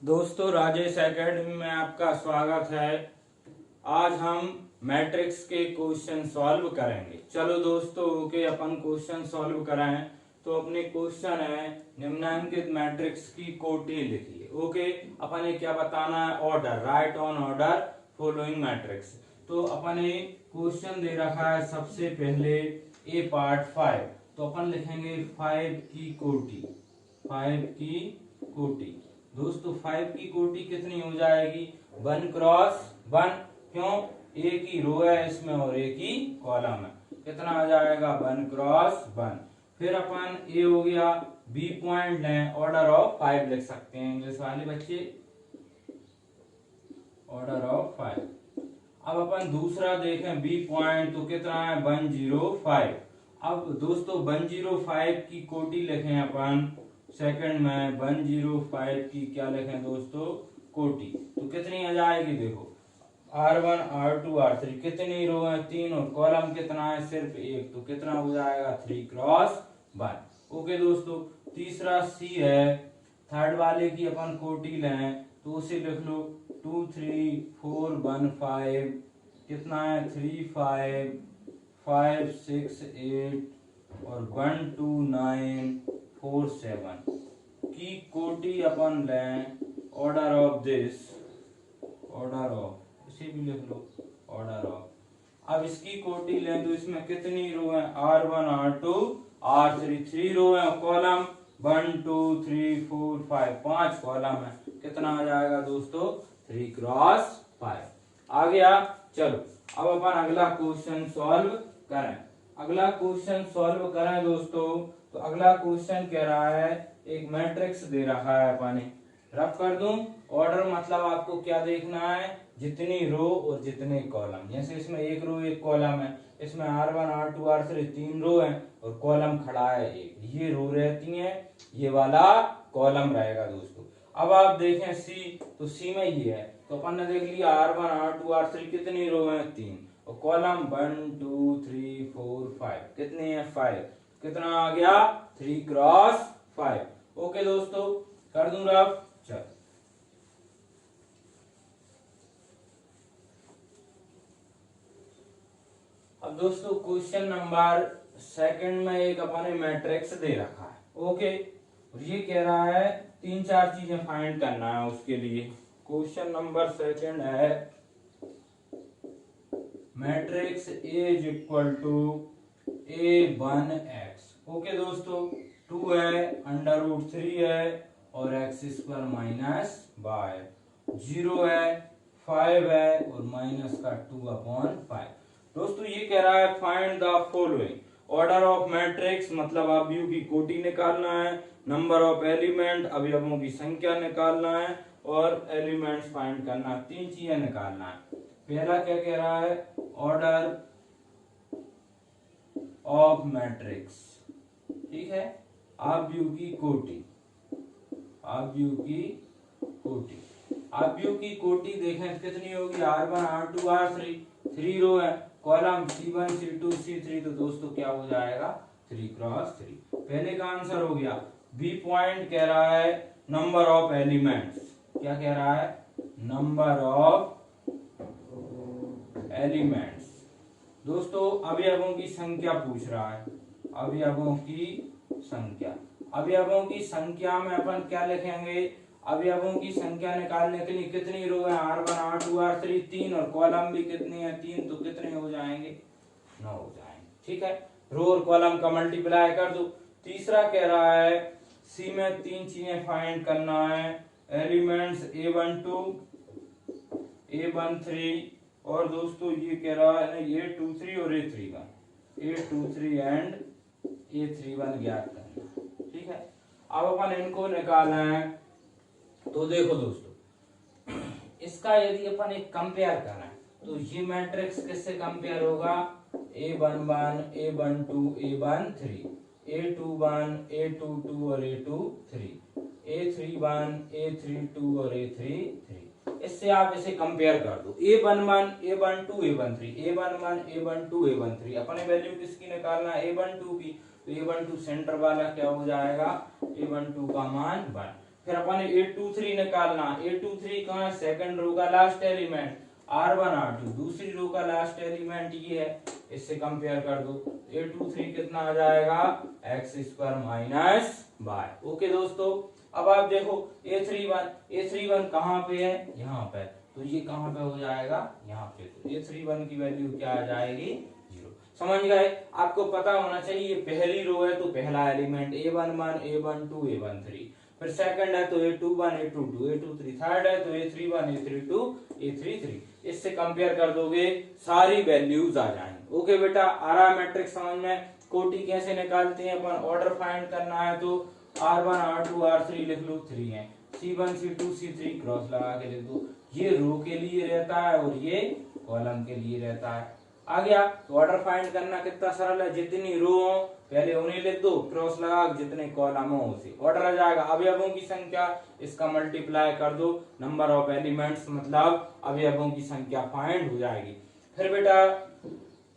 दोस्तों, राजेश एकेडमी में आपका स्वागत है। आज हम मैट्रिक्स के क्वेश्चन सॉल्व करेंगे। चलो दोस्तों, ओके, अपन क्वेश्चन सॉल्व कराएं। तो अपने क्वेश्चन है निम्नलिखित मैट्रिक्स की कोटि लिखिए। ओके, अपन ने क्या बताना है? Order, right on order following matrix. तो अपन ने क्वेश्चन दे रखा है सबसे पहले ए पार्ट 5। तो अपन लिखेंगे 5 की कोटि। 5 की कोटि दोस्तों, 5 की कोटि कितनी हो जाएगी? 1 क्रॉस 1। क्यों? एक ही रो है इसमें और एक ही कॉलम है। कितना आ जाएगा? 1 क्रॉस 1। फिर अपन ए हो गया, बी पॉइंट लें, ऑर्डर ऑफ 5 लिख सकते हैं इंग्लिश वाले बच्चे, ऑर्डर ऑफ 5। अब अपन दूसरा देखें बी पॉइंट, तो कितना है? 105। अब दोस्तों 105 की कोटि लिखें अपन सेकंड में। 105 की क्या लिखें दोस्तों? कोटि। तो कितनी आ जाएगी? देखो, R1 R2 R3 कितनी रो है? 3, और कॉलम कितना है? सिर्फ एक। तो कितना हो जाएगा? 3 क्रॉस 1। ओके दोस्तों, तीसरा सी है, थर्ड वाले की अपन कोटि लें तो उसे लिख लो 2 3 4 1 5। कितना है? 3 5 5 6 8 और 1 2 9 4 7 की कोटि अपन लें। Order of this, order of, इसे भी लिख लो, ऑर्डर ऑफ। अब इसकी कोटि लें तो इसमें कितनी रो है? R1 R2 R3 3 रो है, कॉलम 1 2 3 4 5 5 कॉलम है। कितना आ जाएगा दोस्तों? 3 क्रॉस 5 आ गया। चलो अब अपन अगला क्वेश्चन सॉल्व करें। अगला क्वेश्चन सॉल्व करें दोस्तों, तो अगला क्वेश्चन कह रहा है एक मैट्रिक्स दे रखा है, अपन रफ कर दूं। ऑर्डर मतलब आपको क्या देखना है? जितनी रो और जितने कॉलम। जैसे इसमें एक रो एक कॉलम है, इसमें R1 R2 R3 3 रो है और कॉलम खड़ा है एक। ये रो रहती है, ये वाला कॉलम रहेगा दोस्तों। अब आप देखें सी, तो सी में ये है, तो अपन ने देख लिया R1 R2 R3 कितनी रो है? 3, और कॉलम 1 2 3 4 5 कितने हैं? 5। कितना आ गया? 3 क्रॉस 5। ओके दोस्तों, कर दूं रफ? चल, अब दोस्तों क्वेश्चन नंबर सेकंड में एक अपने मैट्रिक्स दे रखा है। ओके, और ये कह रहा है 3 4 चीजें फाइंड करना है उसके लिए। क्वेश्चन नंबर सेकंड है matrix A is equal to A1X। Okay दोस्तों, 2 है, √3 है और x² माइनस y, 0 है, 5 है और माइनस का 2/5। दोस्तों ये कह रहा है find the following order of matrix, मतलब अवयवों की कोटि निकालना है, नंबर ऑफ एलिमेंट, अवयवों की संख्या निकालना है और एलिमेंट्स फाइंड करना है। 3 चीजें निकालना है। पहला क्या कह रहा है? ऑर्डर ऑफ मैट्रिक्स, ठीक है, अवयव की कोटि, अवयव की कोटि। अवयव की कोटि देखें कितनी होगी? R1 R2 R3 3 रो है, कॉलम C1 C2 C3, तो दोस्तों क्या हो जाएगा? 3 क्रॉस 3। पहले का आंसर हो गया। बी पॉइंट कह रहा है नंबर ऑफ एलिमेंट्स। क्या कह रहा है? Number of elements. दोस्तों अवयवों की संख्या पूछ रहा है, अवयवों की संख्या। अवयवों की संख्या में अपन क्या लिखेंगे? अवयवों की संख्या निकालने के लिए कितनी रो है? R1 R2 R3 3, और कॉलम भी कितनी है? 3, तो कितने हो जाएंगे? 9 हो जाएंगे। ठीक है, रो और कॉलम का मल्टीप्लाई कर दो। तीसरा कह रहा है सी में 3 चीजें फाइंड करना है, एलिमेंट्स A12 A13, और दोस्तों ये कह रहा है A23 और A31, A23 एंड A31 ज्ञात करना। ठीक है, अब अपन इनको निकालना है। तो देखो दोस्तों, इसका यदि अपन एक कंपेयर करें तो ये मैट्रिक्स किससे कंपेयर होगा? A11 A12 A13, A21 A22 और A23, A31 A32 और A33। इससे आप इसे कंपेयर कर दो। A11 A12 A13, A11 A12 A13, अपने वैल्यू किसकी निकालना है? A12 की। तो A12 सेंटर वाला क्या हो जाएगा? A12 का मान 1। फिर अपन A23 निकालना। A23 कहाँ है? सेकंड रो का लास्ट एलिमेंट R1 R2, दूसरी रो का लास्ट एलिमेंट ये है, इससे कंपेयर कर दो। A23 कितना आ जाएगा? x² minus y। ओके दोस्तों, अब आप देखो A31 कहाँ पे है? यहाँ पे। तो ये कहाँ पे हो जाएगा? यहाँ पे। तो A31 की वैल्यू क्या आ जाएगी? 0। समझ गए? आपको पता होना चाहिए, ये पहली रो है तो पहला एलिमेंट A11 A12 A13, फिर सेकंड है तो A21 A22 A23, थर्ड है तो A31 A32 A33। इससे कंपेयर कर दोगे, सारी वैल्यूज आ जाएंगी। ओके बेटा, आ रहा मैट्रिक्स समझ में? कोटि कैसे निकालते हैं अपन? ऑर्डर फाइंड करना है तो R1 R2 R3 लिख लो, 3 है, C1 C2 C3 क्रॉस लगा के लिख दो। ये रो के लिए रहता है और ये कॉलम के लिए रहता है। आ गया? तो ऑर्डर फाइंड करना कितना सरल है, जितनी रो हो पहले उन्हें लिख दो, क्रॉस लगा, जितने कॉलम हो उसे ऑर्डर आ जाएगा। अवयवों की संख्या, इसका मल्टीप्लाई कर दो, नंबर ऑफ एलिमेंट्स, मतलब अवयवों की संख्या फाइंड हो जाएगी। फिर बेटा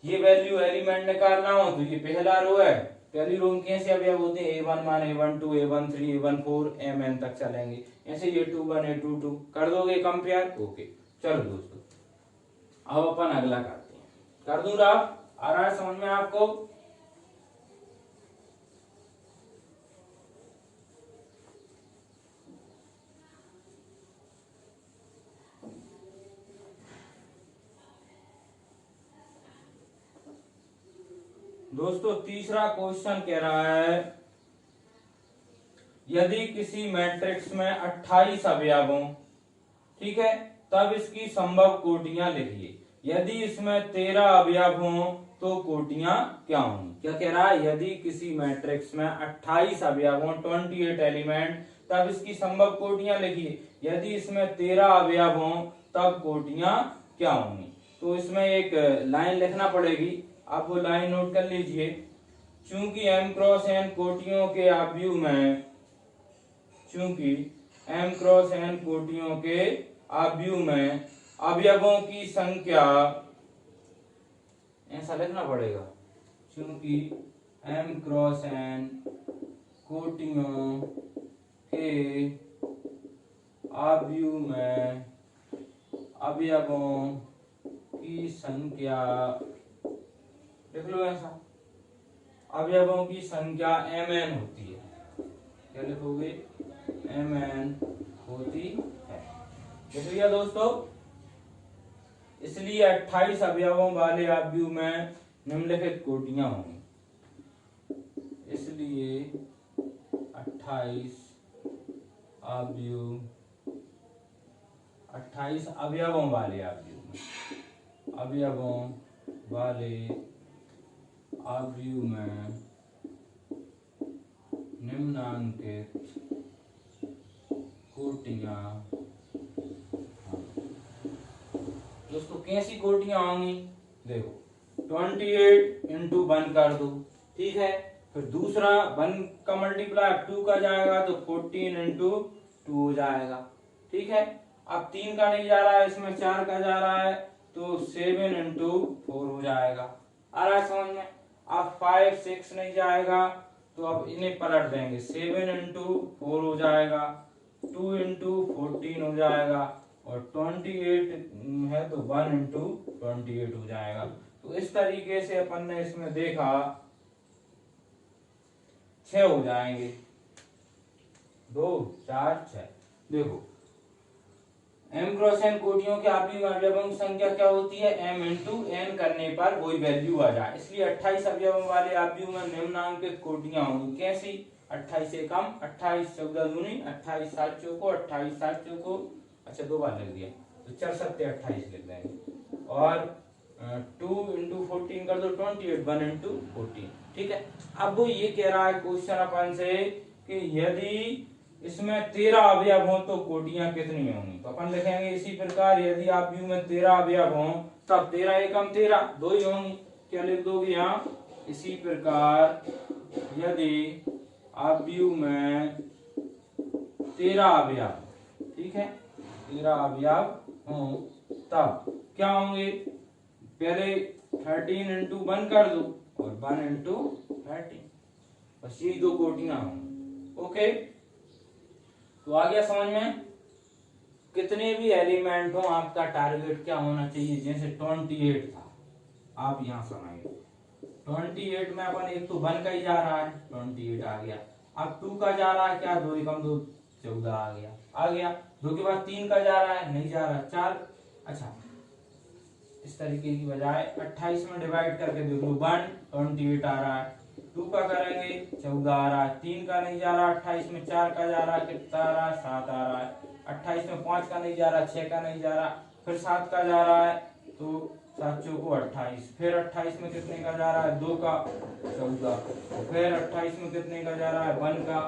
ये वैल्यू एलिमेंट निकालना हो तो ये पहला रो है, पहली रो में कैसे अवयव होते हैं? A11 A12 A13 A14 Mn तक चलेंगे, ऐसे A21 A22 कर दोगे कंपेयर। ओके, चलो दोस्तों अब अपन अगला करते हैं। कर दूं ग्राफ? आ रहा है समझ में आपको? दोस्तों तीसरा क्वेश्चन कह रहा है, यदि किसी मैट्रिक्स में 28 अवयव हों, ठीक है, तब इसकी संभव कोटियां लिखिए। यदि इसमें 13 अवयव हों तो कोटियां क्या होंगी? क्या कह रहा है? यदि किसी मैट्रिक्स में 28 अवयव हों, 28 एलिमेंट, तब इसकी संभव कोटियां लिखिए। यदि इसमें 13 अवयव हों तब कोटियां क्या होंगी? तो इसमें एक लाइन लिखना पड़ेगी, आप वो लाइन नोट कर लीजिए। चूंकि m क्रॉस n कोटियों के अवयव में, चूंकि m क्रॉस n कोटियों के अवयव में अवयवों की संख्या, ऐसा लिखना पड़ेगा, चूंकि m क्रॉस n कोटियों के अवयव में अवयवों की संख्या, लिख लो ऐसा, अवयवों की संख्या mn होती है। क्या लिखोगे? mn होती है। देख लिया दोस्तों? इसलिए 28 अवयवों वाले अवयव में निम्नलिखित कोटियां होंगी। इसलिए 28 अवयव, 28 अवयवों वाले अवयव में, अवयवों वाले अवयव में निम्नांकित कोटियां। दोस्तों कैसी कोटियां होंगी? देखो 28 इंटू 1 कर दो, ठीक है, फिर दूसरा 1 का मल्टीप्लाई 2 का जाएगा तो 14 इंटू 2 हो जाएगा, ठीक है। अब 3 का नहीं जा रहा है, इसमें 4 का जा रहा है तो 7 इंटू 4 हो जाएगा। आ रहा है समझ में? अब 5 6 नहीं जाएगा तो अब इन्हें पलट देंगे, 7 इंटू 4 हो जाएगा, 2 इंटू 14 हो जाएगा, और 28 है तो 1 इंटू 28 हो जाएगा। तो इस तरीके से अपन ने इसमें देखा 6 हो जाएंगे, 2 4 6। देखो m क्रॉस n कोटियों के अवयवों की संख्या क्या होती है? m इंटू n करने पर वही वैल्यू आ जाए। इसलिए 28 अवयवों वाले अवयव में निम्नांकित कोटियां होंगी। कैसी? 28 से कम, 28 14 दूनी 28 7 चौको 28 7 चौको, अच्छा 2 बार लिख दिया तो 4 7 28 लिख देंगे, और 2 इंटू 14 कर दो 28, 1 इंटू 14, ठीक है। अब वो ये कह रहा है क्वेश्चन अपन से कि यदि इसमें 13 अवयव हों तो कोटियां कितनी होंगी? तो अपन लिखेंगे इसी प्रकार, यदि अवयव में 13 अवयव हों तब 13 एकम 13, 2 ही होंगी। क्या लिख दोगे यहाँ? इसी प्रकार यदि अवयव में 13 अवयव, ठीक है, 13 अवयव हों तब क्या होंगे? पहले 13 इंटू 1 कर दो और 1 इंटू 13, बस यही 2 कोटियां होंगी। ओके, तो आ गया समझ में। कितने भी एलिमेंट हो आपका टारगेट क्या होना चाहिए, जैसे 28 था, आप यहां समझिए 28 में अपन एक तो 1 का ही जा रहा है, 28 आ गया। अब 2 का जा रहा है, क्या 2 एकम 2 14 आ गया, आ गया। 2 के बाद 3 का जा रहा है, नहीं जा रहा, 4। अच्छा, इस तरीके की बजाय 28 में डिवाइड करके देख लो, 1 28 आ रहा है। 2 का करेंगे 14 आ रहा है। 3 का नहीं जा रहा 28 में, 4 का जा रहा है, कितना आ रहा है 7 आ रहा है। 28 में 5 का नहीं जा रहा, 6 का नहीं जा रहा, फिर 7 का जा रहा है, तो 7 चौको 28। फिर 28 में कितने का जा रहा है, 2 का 14। फिर 28 में कितने का जा रहा है, 1 का,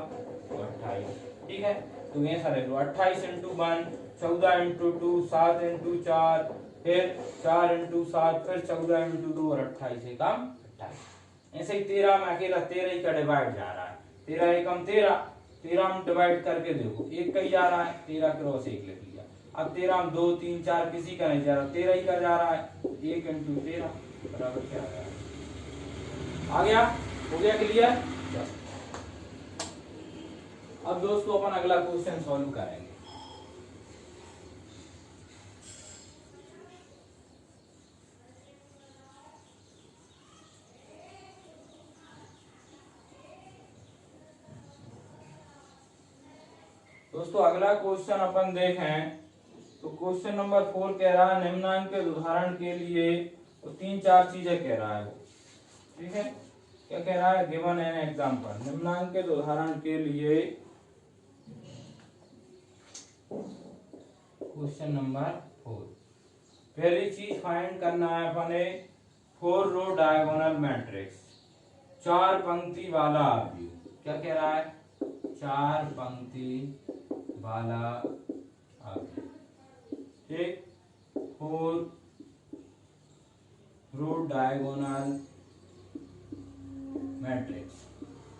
तो 28। ठीक है, तो ऐसा रख लो 28 इंटू 1, 14 इंटू 2, 7 इंटू 4, फिर 4 इंटू 7, फिर 14 इंटू 2 और 28 एकम 28। ऐसे ही 13 में अकेला 13 ही का डिवाइड जा रहा है, 13 एकम 13, 13 में डिवाइड करके देखो, एक का ही जा रहा है, 13 क्रॉस 1 लिख लिया। अब 13 में 2 3 4 किसी का नहीं जा रहा, 13 ही का जा रहा है, 1 इंटू 13 बराबर क्या आ गया, हो गया क्लियर। अब दोस्तों अपन अगला क्वेश्चन सॉल्व करेंगे। दोस्तों अगला क्वेश्चन अपन देखें तो क्वेश्चन नंबर 4 कह रहा है निम्नांकित उदाहरण के लिए, तो 3-4 चीजें कह रहा है वो। ठीक है, क्या कह रहा है, गिवन एन एग्जांपल, निम्नांकित उदाहरण के लिए क्वेश्चन नंबर 4। पहली चीज फाइंड करना है अपने 4 रो डायगोनल मैट्रिक्स, 4 पंक्ति वाला आव्यूह। क्या कह रहा है, 4 पंक्ति वाला आव्यूह। ठीक, 4 रो डायगोनल मैट्रिक्स।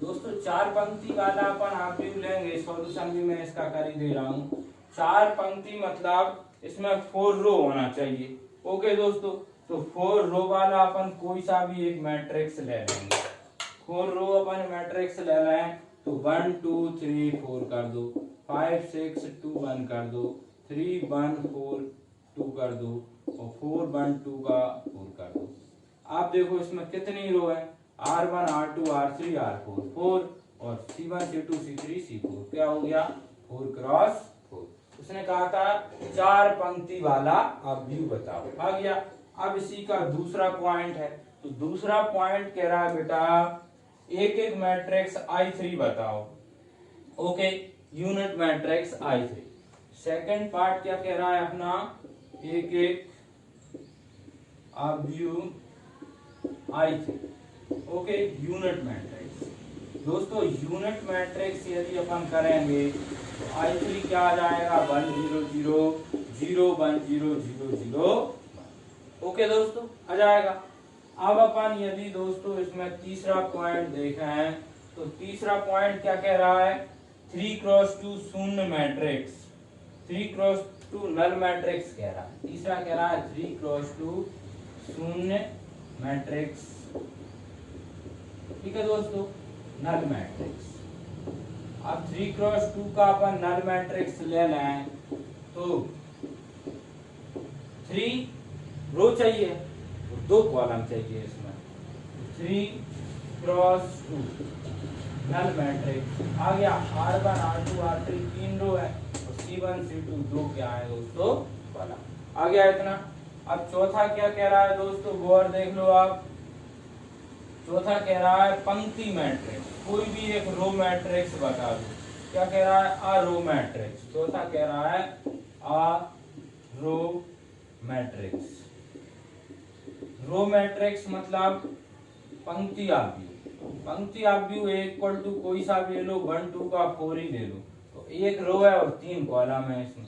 दोस्तों 4 पंक्ति वाला अपन आव्यूह लेंगे, सॉल्यूशन भी मैं इसका कर ही दे रहा हूं। 4 पंक्ति मतलब इसमें 4 रो होना चाहिए। ओके दोस्तों, तो 4 रो वाला अपन कोई सा भी एक मैट्रिक्स ले लेंगे। 4 रो अपन मैट्रिक्स ले लें तो 1 2 3 4 कर दो, 5 6 2 1 कर दो, 3 1 4 2 कर दो, और 4 1 2 का 4 कर दो। आप देखो इसमें कितनी रो है, R1 R2 R3 R4, 4, और C1 C2 C3 C4, क्या हो गया 4 क्रॉस 4। उसने कहा था 4 पंक्ति वाला आव्यूह बताओ, आ गया। अब इसी का दूसरा पॉइंट है, तो दूसरा पॉइंट कह रहा है बेटा एक एक मैट्रिक्स I3 बताओ। Okay, unit matrix I3। Second part क्या कह रहा है अपना, एक एक आव्यूह I3। Okay, unit matrix. दोस्तों यूनिट मैट्रिक्स यदि अपन करेंगे तो I3 क्या आ जाएगा, 1 0 0 0 1 0 0 0। ओके दोस्तों, आ जाएगा। अब अपन यदि दोस्तों इसमें तीसरा पॉइंट देखें तो तीसरा पॉइंट क्या कह रहा है, 3 क्रॉस 2 शून्य मैट्रिक्स, 3 क्रॉस 2 नल मैट्रिक्स कह रहा है। तीसरा कह रहा है 3 क्रॉस 2 शून्य मैट्रिक्स। ठीक है दोस्तों, नल मैट्रिक्स। अब 3 क्रॉस 2 का अपन नल मैट्रिक्स ले लें तो 3 रो चाहिए, 2 कॉलम चाहिए इसमें, 3 क्रॉस 2 नल मैट्रिक्स आ गया। R1 R2 R3 3 रो है, और C1 C2 2 क्या है दोस्तों, कॉलम। आ गया इतना। अब चौथा क्या कह रहा है दोस्तों, गौर देख लो आप। चौथा कह रहा है पंक्ति मैट्रिक्स, कोई भी एक रो मैट्रिक्स बता दो। क्या कह रहा है, आ रो मैट्रिक्स। चौथा कह रहा है आ रो मैट्रिक्स। रो मैट्रिक्स मतलब पंक्ति आव्यूह। पंक्ति आव्यूह इक्वल टू कोई सा भी ले लो, 1 2 का 4 ही ले लो, तो एक रो है और 3 कॉलम है इसमें।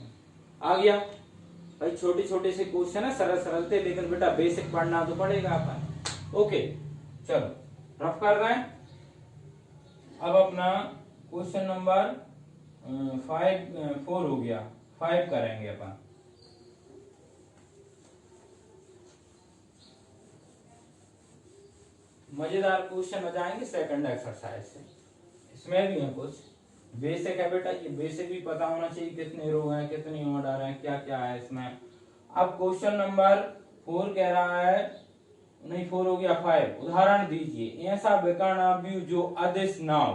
आ गया भाई, छोटे छोटे से क्वेश्चन है, सरल सरल थे, लेकिन बेटा बेसिक पढ़ना तो पड़ेगा अपन। ओके चलो रफ कर रहे हैं। अब अपना क्वेश्चन नंबर 4 हो गया, 5 करेंगे अपन। मजेदार क्वेश्चन हो जाएंगे सेकंड एक्सरसाइज से, इसमें भी है कुछ बेसिक है बेटा, ये बेसिक भी पता होना चाहिए, कितने रो हैं, कितनी ऑर्डर है, क्या क्या है इसमें। अब क्वेश्चन नंबर 4 कह रहा है, नहीं 4 हो गया, 5। उदाहरण दीजिए ऐसा विकर्ण आव्यूह जो अदिश ना हो।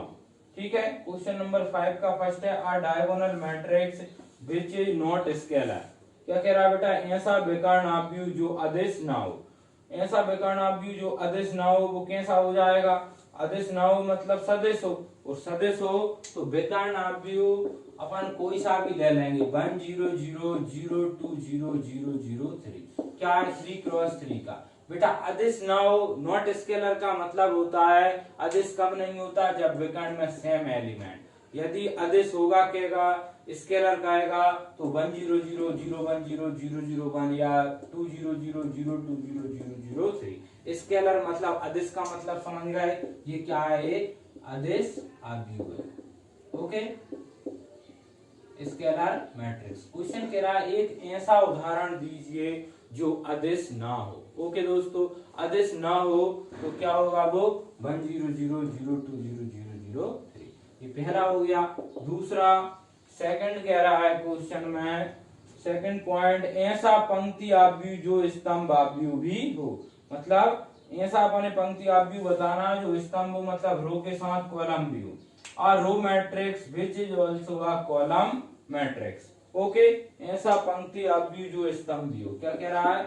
ठीक है, क्वेश्चन नंबर 5 का फर्स्ट है, अ diagonal matrix which is not scalar. क्या कह रहा है बेटा, ऐसा विकर्ण आव्यूह जो अदिश ना हो। ऐसा विकर्ण आव्यूह जो अदिश ना हो वो कैसा हो जाएगा, अदिश ना हो मतलब सदिश हो, और सदिश हो तो विकर्ण आव्यूह अपन कोई सा भी ले लेंगे, 1 0 0 0 2 0 0 0 3, क्या है 3 क्रॉस 3 का। बेटा अदिश ना हो, नॉट स्केलर का मतलब होता है अदिश कब नहीं होता, जब विकर्ण में सेम एलिमेंट। यदि अदिश होगा कहेगा, स्केलर कहेगा तो 1 0 0 0 1 0 0 0 1 या 2 0 0 0 2 0 0 0 3। स्केलर मतलब अदिश का मतलब समझ गए, ये क्या है, एक अदिश आव्यूह है। Okay, scalar matrix. क्वेश्चन कह रहा है एक ऐसा उदाहरण दीजिए जो अदिश ना हो। ओके दोस्तों, अदिश ना हो तो क्या होगा, वो 1 0 0 0 2 0 0 0 3, ये पहला हो गया। दूसरा सेकंड कह रहा है क्वेश्चन में, सेकंड पॉइंट, ऐसा पंक्ति आव्यूह जो स्तंभ आव्यूह भी हो। मतलब ऐसा अपने पंक्ति आव्यूह बताना जो स्तंभ हो, मतलब रो के साथ कॉलम भी हो। A row matrix which is also a column matrix. Okay, ऐसा पंक्ति आव्यूह जो स्तंभ भी हो। क्या कह रहा है,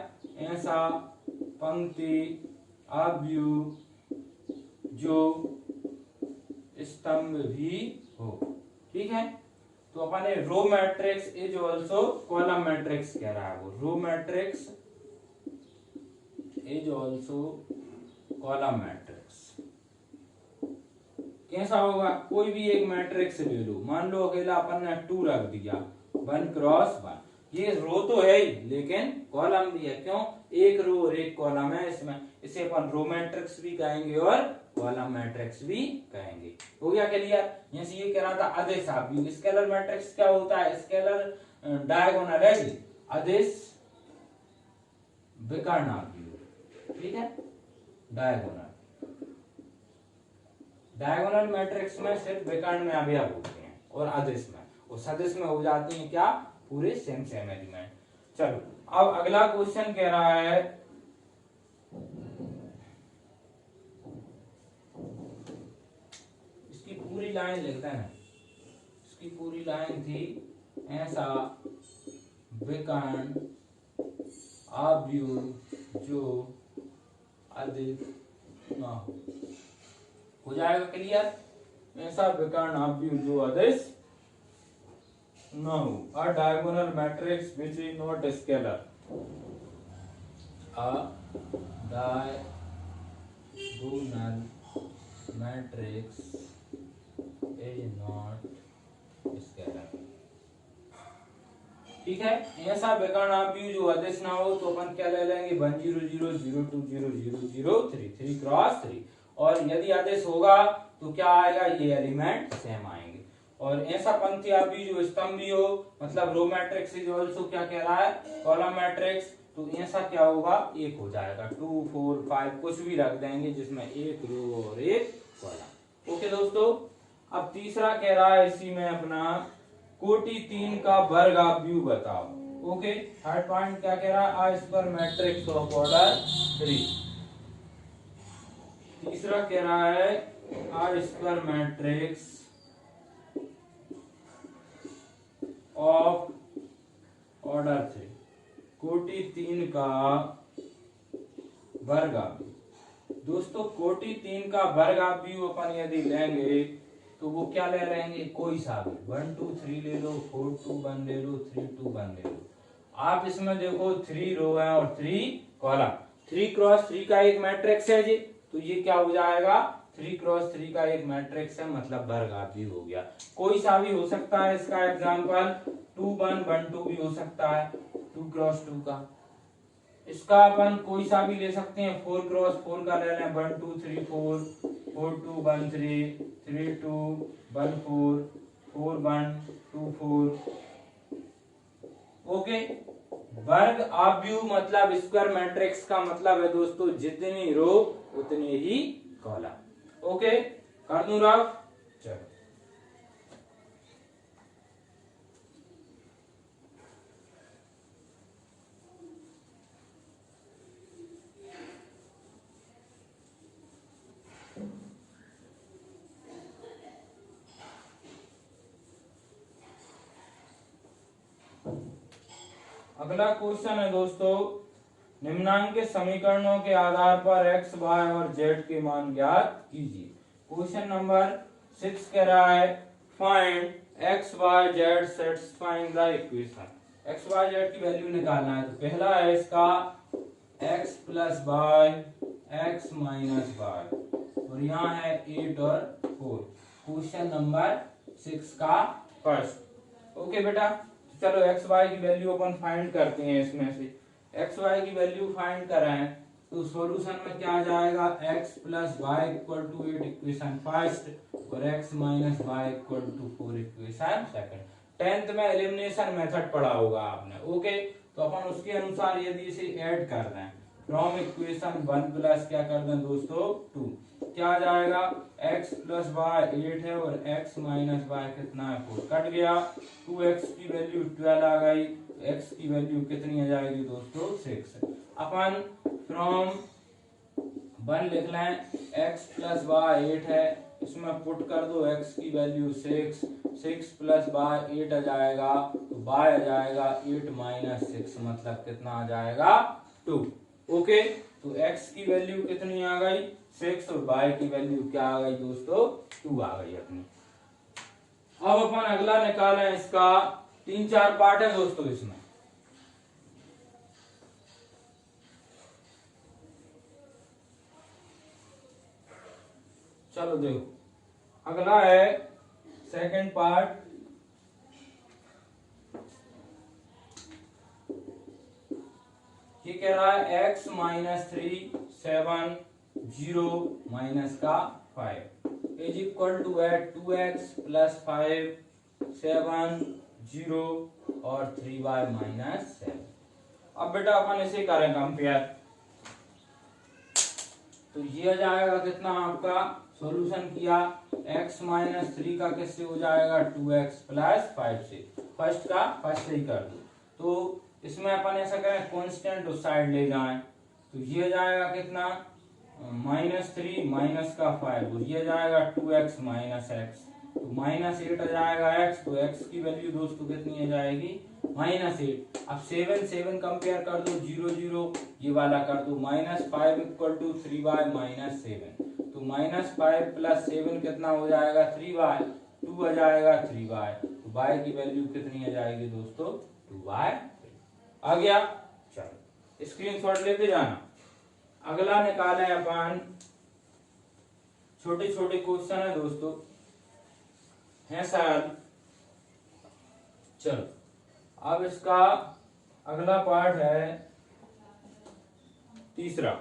ऐसा पंक्ति आव्यूह जो स्तंभ भी हो। ठीक है, तो अपन ने row matrix is also column matrix कह रहा है, वो row matrix is also column matrix. कैसा होगा, कोई भी एक मैट्रिक्स ले लो, मान लो अकेला अपन ने 2 रख दिया, 1 क्रॉस 1, ये रो तो है ही लेकिन कॉलम भी है, क्यों, एक रो और एक कॉलम है इसमें, इसे अपन रो मैट्रिक्स भी कहेंगे और कॉलम मैट्रिक्स भी कहेंगे। हो गया क्लियर। जैसे ये कह रहा था अदिश आव्यूह, स्केलर मैट्रिक्स क्या होता है, स्केलर डायगोनल है, अदिश विकर्ण आव्यूह। ठीक है, डायगोनल, डायगोनल मैट्रिक्स में सिर्फ विकर्ण में अवयव होते हैं और अदिश में, और सदिश में हो जाती हैं क्या, पूरे सेम सेम एलिमेंट। चलो अब अगला क्वेश्चन कह रहा है, इसकी पूरी लाइन लिखते हैं, इसकी पूरी लाइन थी, ऐसा विकर्ण आव्यूह जो अदिश ना हो जाएगा क्लियर। ऐसा विकर्ण आव्यूह जो अदिश न हो, अ diagonal matrix which is not scalar, a diagonal matrix is not scalar. ठीक है, ऐसा विकर्ण आव्यूह जो अदिश ना हो तो अपन क्या ले लेंगे, 1 0 0 0 2 0 0 0 3, 3 क्रॉस 3, और यदि आदेश होगा तो क्या आएगा, ये एलिमेंट सेम आएंगे। और ऐसा पंक्ति आव्यूह जो स्तंभ भी हो, मतलब रो मैट्रिक्स इज आल्सो क्या कह रहा है, कॉलम मैट्रिक्स, तो ऐसा क्या होगा, एक हो जाएगा, 2 4 5 कुछ भी रख देंगे जिसमें एक रो और एक कॉलम। ओके दोस्तों, अब तीसरा कह रहा है इसी में अपना, कोटि 3 का वर्ग आव्यूह बताओ। ओके, थर्ड पॉइंट क्या कह रहा है, a square matrix of order 3। तीसरा कह रहा है are square matrix of order 3, कोटि 3 का वर्ग आव्यूह। दोस्तों कोटि 3 का वर्ग आव्यूह अपन यदि लेंगे तो वो क्या ले लेंगे, कोई सा भी, 1 2 3 ले लो, 4 2 1 ले लो, 3 2 1 ले लो। आप इसमें देखो 3 रो है और 3 कॉलम, 3 क्रॉस 3 का एक मैट्रिक्स है जी, तो ये क्या हो जाएगा, 3 क्रॉस 3 का एक मैट्रिक्स है, मतलब वर्ग आव्यूह हो गया। कोई सा भी हो सकता है, इसका एग्जांपल 2 1 1 2 भी हो सकता है, 2 क्रॉस 2 का। इसका अपन कोई सा भी ले सकते हैं, 4 क्रॉस 4 का ले लें, 1 2 3 4 4 2 1 3 3 2 1 4 4 1 2 4। ओके, वर्ग आव्यूह मतलब स्क्वायर मैट्रिक्स का मतलब है दोस्तों जितनी रो उतने ही कॉलम। ओके, कर दूं रफ, चलो अगला क्वेश्चन है दोस्तों, निम्नांकित समीकरणों के आधार पर x, y और z के मान ज्ञात कीजिए। क्वेश्चन नंबर 6 कह रहा है find x, y, z satisfying the equation. x, y, z की वैल्यू निकालना है। तो पहला है इसका x plus y x minus y और यहाँ है 8 और 4। क्वेश्चन नंबर 6 का फर्स्ट। ओके बेटा, चलो एक्स वाई की वैल्यू अपन फाइंड करते हैं। इसमें से एक्स वाई की वैल्यू फाइंड कराएं तो सॉल्यूशन में क्या आ जाएगा, x plus y equal to 8 equation first और x minus y equal to 4 equation second. 10th में एलिमिनेशन मेथड पढ़ा होगा आपने। ओके, तो अपन उसके अनुसार यदि इसे ऐड कर रहे हैं फ्रॉम इक्वेशन 1 प्लस क्या कर दें दोस्तों 2, क्या आ जाएगा x प्लस वाई 8 है और x माइनस वाई कितना है 4, कट गया। 2x की वैल्यू 12 आ गई, x की वैल्यू कितनी आ जाएगी दोस्तों 6। अपन फ्रॉम 1 लिख लें, x प्लस वाई 8 है, इसमें पुट कर दो x की वैल्यू 6, 6 प्लस वाई 8 आ जाएगा तो y आ जाएगा 8 माइनस 6 मतलब कितना आ जाएगा 2। ओके, तो x की वैल्यू कितनी आ गई 6 और y की वैल्यू क्या आ गई दोस्तों 2 आ गई अपनी। अब अपन अगला निकालें, इसका 3-4 पार्ट है दोस्तों इसमें। चलो देखो, अगला है सेकंड पार्ट। ये कह रहा है x माइनस 3 7 0 माइनस का 5 is equal to eight 2x plus 5 7 0 और 3y माइनस 7। अब बेटा अपन इसे करें कंपेयर, तो ये आ जाएगा कितना आपका सॉल्यूशन किया x माइनस 3 का किससे हो जाएगा 2x प्लस 5 से, फर्स्ट का फर्स्ट से ही कर दो। तो इसमें अपन ऐसा करें कांस्टेंट उस साइड ले जाएं, तो ये जाएगा कितना माइनस 3 माइनस का 5 और ये जाएगा 2x माइनस x, तो माइनस 8 आ जाएगा x, तो x की वैल्यू दोस्तों कितनी आ जाएगी माइनस 8। अब 7 7 कंपेयर कर दो 0 0, ये वाला कर दो minus 5 equal to 3y minus 7, तो माइनस 5 प्लस 7 कितना हो जाएगा 3y, 2 आ जाएगा 3y, तो y की वैल्यू कितनी आ जाएगी दोस्तों 2y आ गया। चलो स्क्रीनशॉट लेके जाना। अगला निकाले अपन, छोटे छोटे क्वेश्चन है दोस्तों हैं शायद। चलो अब इसका अगला पार्ट है तीसरा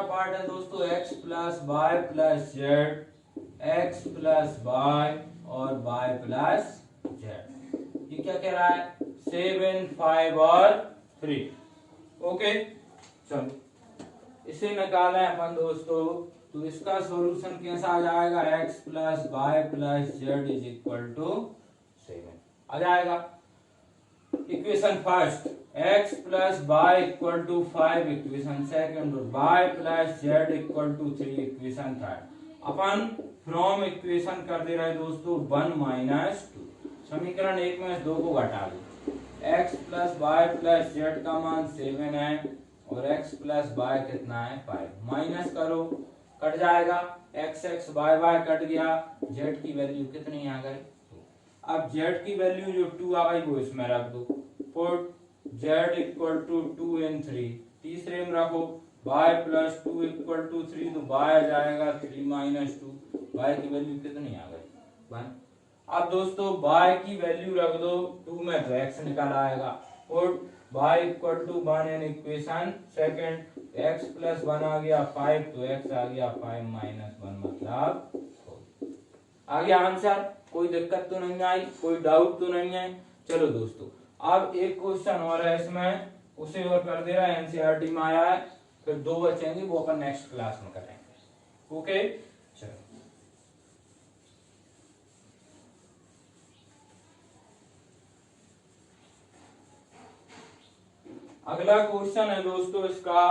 पार्ट है दोस्तों x plus y plus z, x plus y और y प्लस जेड। ये क्या कह रहा है 7 5 और 3। ओके, चलो इसे निकालें अपन दोस्तों, तो इसका सॉल्यूशन कैसा आ जाएगा x plus y plus z is equal to 7 आ जाएगा। Equation first x plus y equal to 5 equation second और y plus z equal to 3 equation third. अपन फ्रॉम इक्वेशन कर दे रहे दोस्तों 1 माइनस 2, समीकरण 1 में 2 को घटा दो, x plus y plus z का मान 7 है और x प्लस वाई कितना है 5, माइनस करो कट जाएगा, x x y y cut गया, z की वैल्यू कितनी आ गई 2। अब z की वैल्यू जो 2 आ गई वो इसमें रख दो, पुट z इक्वल टू 2 इन 3, तीसरे में रखो y प्लस 2 इक्वल टू 3, तो y आ जाएगा 3 माइनस 2, y की वैल्यू कितनी आ गई 1। अब दोस्तों y की वैल्यू रख दो 2 में तो x निकल आएगा, put y equal to 1 in equation second, x plus 1 आ गया 5, तो x आ गया 5 माइनस 1 मतलब 4। आ गया आंसर, कोई दिक्कत तो नहीं आई, कोई डाउट तो नहीं है। चलो दोस्तों अब एक क्वेश्चन और है इसमें, उसे और कर दे रहा है, एनसीईआरटी में आया है, फिर 2 बचेंगे वो अपन नेक्स्ट क्लास में करेंगे। ओके चलो अगला क्वेश्चन है दोस्तों इसका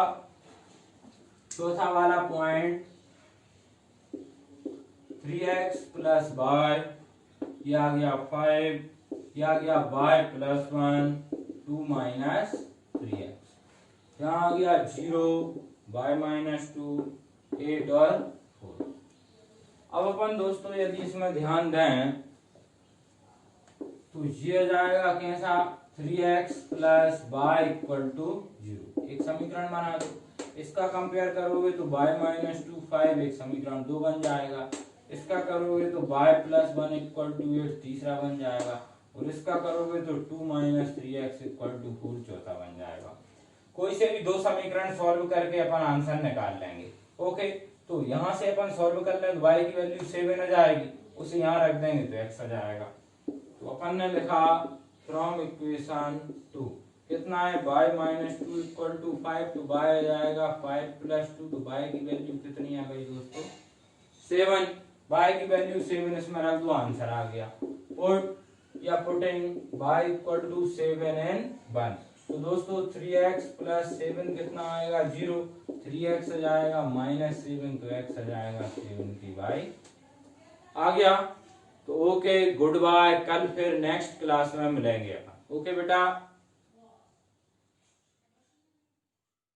चौथा वाला पॉइंट 3x प्लस वाई ये आ गया 5, ये आ गया y प्लस 1 2 माइनस 3x, यहाँ आ गया 0 y माइनस 2 8 और 4। अब अपन दोस्तों यदि इसमें ध्यान दें तो ये जाएगा कैसा 3x plus y equal to 0, एक समीकरण बना दो। इसका कंपेयर करोगे तो y माइनस 2 5 एक समीकरण 2 बन जाएगा। इसका करोगे तो y प्लस 1 इक्वल टू 8 तीसरा बन जाएगा, और इसका करोगे तो 2 माइनस 3x इक्वल टू 4 चौथा बन जाएगा। कोई से भी दो समीकरण सॉल्व करके अपन आंसर निकाल लेंगे। ओके, तो यहाँ से अपन सॉल्व कर ले तो y की वैल्यू 7 आ जाएगी, उसे यहाँ रख देंगे तो x आ जाएगा। तो अपन ने लिखा फ्रॉम इक्वेशन 2 कितना है y माइनस 2 इक्वल टू 5, तो y आ जाएगा 5 प्लस 2, तो y की वैल्यू कितनी आ गई दोस्तों 7। y की वैल्यू 7 इसमें रख दो, आंसर आ गया। पुट या putting y equal to 7 and 1, तो दोस्तों 3x प्लस 7 कितना आएगा 0, 3x आ जाएगा माइनस 7, तो x आ जाएगा 7 की y आ गया। तो ओके, गुड बाय, कल फिर नेक्स्ट क्लास में मिलेंगे अपन। ओके बेटा।